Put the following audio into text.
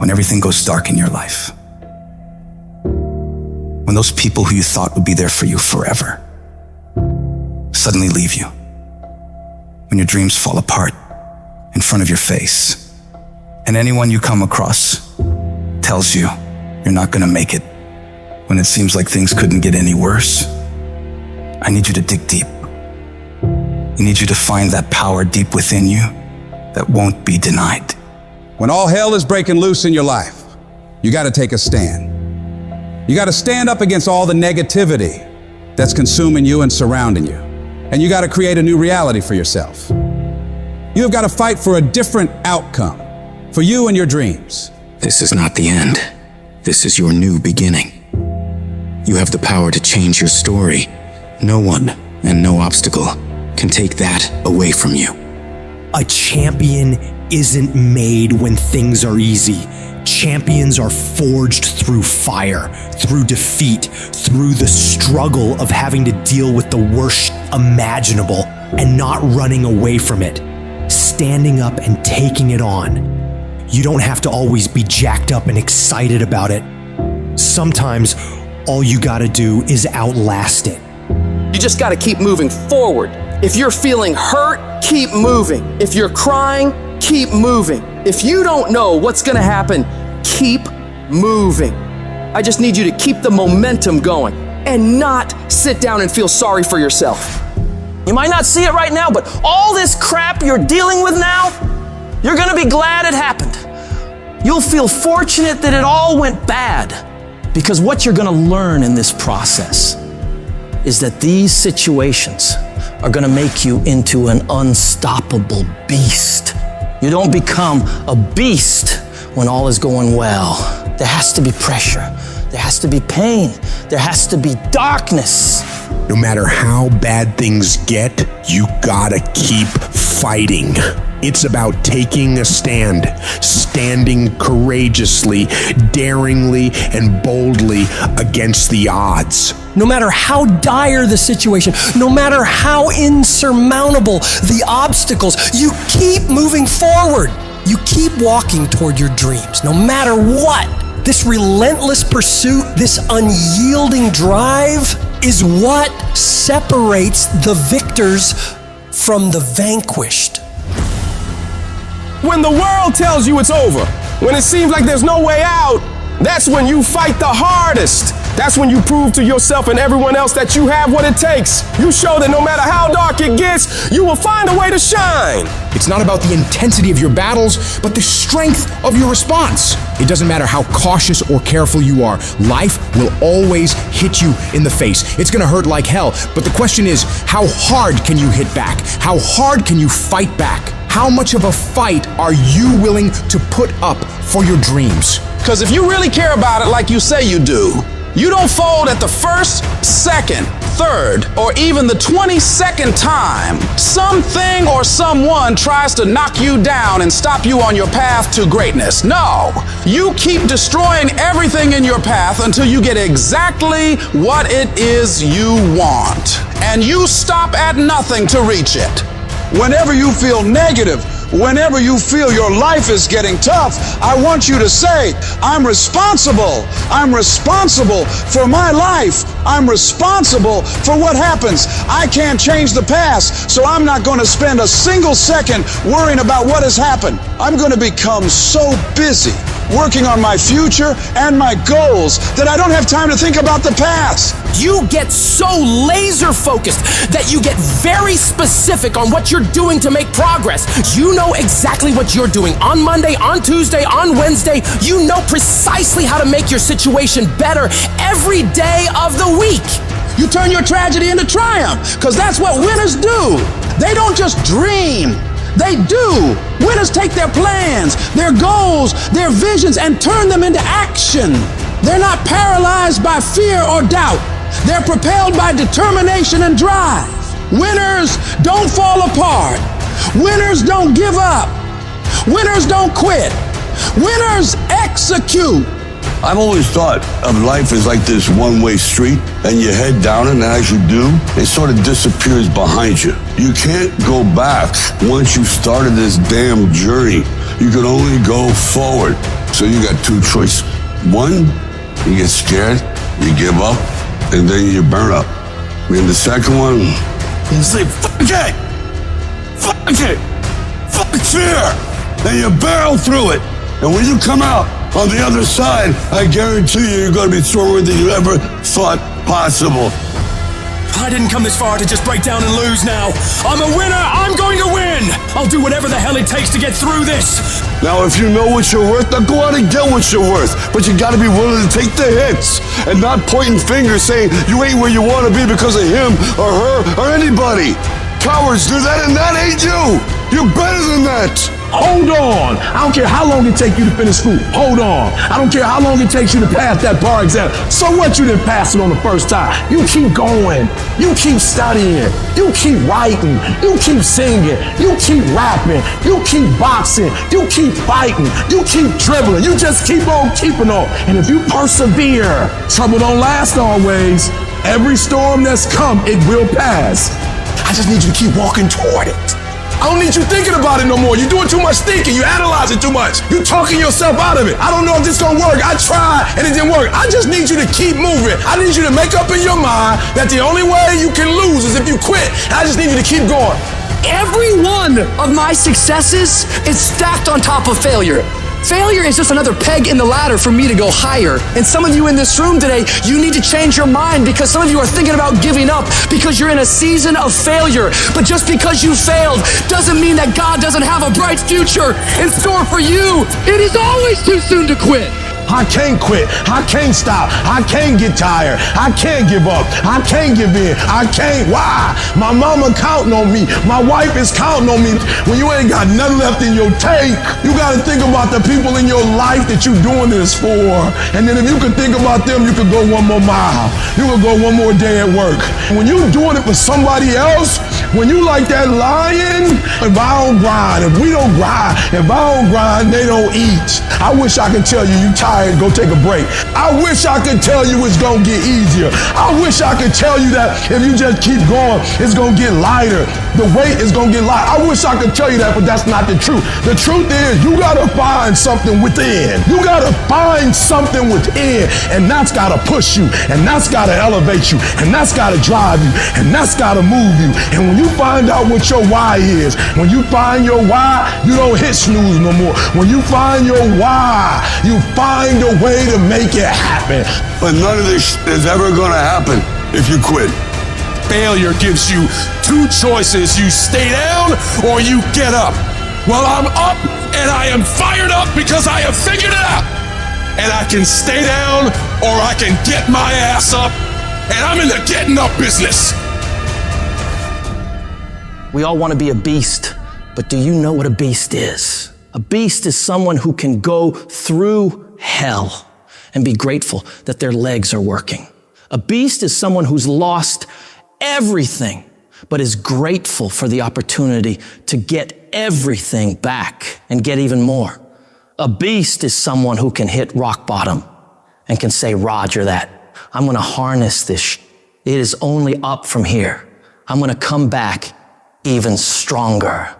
when everything goes dark in your life. When those people who you thought would be there for you forever suddenly leave you. When your dreams fall apart in front of your face, and anyone you come across tells you you're not gonna make it when it seems like things couldn't get any worse, I need you to dig deep. I need you to find that power deep within you that won't be denied. When all hell is breaking loose in your life, you gotta take a stand. You gotta stand up against all the negativity that's consuming you and surrounding you. And you gotta create a new reality for yourself. You have gotta fight for a different outcome for you and your dreams. This is not the end. This is your new beginning. You have the power to change your story. No one and no obstacle can take that away from you. A champion isn't made when things are easy. Champions are forged through fire, through defeat, through the struggle of having to deal with the worst imaginable and not running away from it, standing up and taking it on. You don't have to always be jacked up and excited about it. Sometimes all you gotta do is outlast it. You just gotta keep moving forward. If you're feeling hurt, keep moving. If you're crying, keep moving. If you don't know what's gonna happen, keep moving. I just need you to keep the momentum going and not sit down and feel sorry for yourself. You might not see it right now, but all this crap you're dealing with now, you're gonna be glad it happened. You'll feel fortunate that it all went bad, because what you're gonna learn in this process is that these situations are gonna make you into an unstoppable beast. You don't become a beast when all is going well. There has to be pressure. There has to be pain. There has to be darkness. No matter how bad things get, you gotta keep fighting. It's about taking a stand, standing courageously, daringly, and boldly against the odds. No matter how dire the situation, no matter how insurmountable the obstacles, you keep moving forward. You keep walking toward your dreams, no matter what. This relentless pursuit, this unyielding drive is what separates the victors from the vanquished. When the world tells you it's over, when it seems like there's no way out, that's when you fight the hardest. That's when you prove to yourself and everyone else that you have what it takes. You show that no matter how dark it gets, you will find a way to shine. It's not about the intensity of your battles, but the strength of your response. It doesn't matter how cautious or careful you are, life will always hit you in the face. It's gonna hurt like hell, but the question is, how hard can you hit back? How hard can you fight back? How much of a fight are you willing to put up for your dreams? Because if you really care about it like you say you do, you don't fold at the first, second, third, or even the 22nd time something or someone tries to knock you down and stop you on your path to greatness. No, you keep destroying everything in your path until you get exactly what it is you want. And you stop at nothing to reach it. Whenever you feel negative, whenever you feel your life is getting tough, I want you to say, I'm responsible. I'm responsible for my life. I'm responsible for what happens. I can't change the past, so I'm not going to spend a single second worrying about what has happened. I'm going to become so busy working on my future and my goals that I don't have time to think about the past. You get so laser focused that you get very specific on what you're doing to make progress. You know exactly what you're doing on Monday, on Tuesday, on Wednesday. You know precisely how to make your situation better every day of the week. You turn your tragedy into triumph, because that's what winners do. They don't just dream. They do. Winners take their plans, their goals, their visions, and turn them into action. They're not paralyzed by fear or doubt. They're propelled by determination and drive. Winners don't fall apart. Winners don't give up. Winners don't quit. Winners execute. I've always thought of life as like this one-way street, and you head down it, and as you do, it sort of disappears behind you. You can't go back once you started this damn journey. You can only go forward. So you got two choices. One, you get scared, you give up, and then you burn up. And the second one, you say, fuck it! Fuck it! Fuck fear! And you barrel through it. And when you come out on the other side, I guarantee you, you're going to be stronger than you ever thought possible. I didn't come this far to just break down and lose now. I'm a winner. I'm going to win. I'll do whatever the hell it takes to get through this. Now, if you know what you're worth, then go out and get what you're worth. But you gotta be willing to take the hits and not pointing fingers saying you ain't where you wanna be because of him or her or anybody. Cowards do that, and that ain't you. You're better than that. Hold on. I don't care how long it takes you to finish school. Hold on. I don't care how long it takes you to pass that bar exam. So what, you didn't pass it on the first time? You keep going. You keep studying. You keep writing. You keep singing. You keep rapping. You keep boxing. You keep fighting. You keep dribbling. You just keep on keeping on. And if you persevere, trouble don't last always. Every storm that's come, it will pass. I just need you to keep walking toward it. I don't need you thinking about it no more. You're doing too much thinking. You analyzing too much. You're talking yourself out of it. I don't know if this gonna work. I tried and it didn't work. I just need you to keep moving. I need you to make up in your mind that the only way you can lose is if you quit. I just need you to keep going. Every one of my successes is stacked on top of failure. Failure is just another peg in the ladder for me to go higher. And some of you in this room today, you need to change your mind because some of you are thinking about giving up because you're in a season of failure. But just because you failed doesn't mean that God doesn't have a bright future in store for you. It is always too soon to quit. I can't quit. I can't stop. I can't get tired. I can't give up. I can't give in. I can't. Why? My mama counting on me. My wife is counting on me. When you ain't got nothing left in your tank, you got to think about the people in your life that you're doing this for. And then if you could think about them, you could go one more mile. You could go one more day at work. When you doing it for somebody else, when you like that lion, if I don't grind, if we don't grind, if I don't grind, they don't eat. I wish I could tell you tired, go take a break. I wish I could tell you it's gonna get easier. I wish I could tell you that if you just keep going, it's gonna get lighter. The weight is gonna get lighter. I wish I could tell you that, but that's not the truth. The truth is you gotta find something within. You gotta find something within, and that's gotta push you, and that's gotta elevate you, and that's gotta drive you, and that's gotta move you. And when you find out what your why is, when you find your why, you don't hit snooze no more. When you find your why, you find a way to make it happen. But none of this is ever gonna happen if you quit. Failure gives you two choices. You stay down or you get up. Well, I'm up and I am fired up because I have figured it out. And I can stay down or I can get my ass up. And I'm in the getting up business. We all want to be a beast, but do you know what a beast is? A beast is someone who can go through hell and be grateful that their legs are working. A beast is someone who's lost everything, but is grateful for the opportunity to get everything back and get even more. A beast is someone who can hit rock bottom and can say, Roger that. I'm going to harness this. It is only up from here. I'm going to come back even stronger.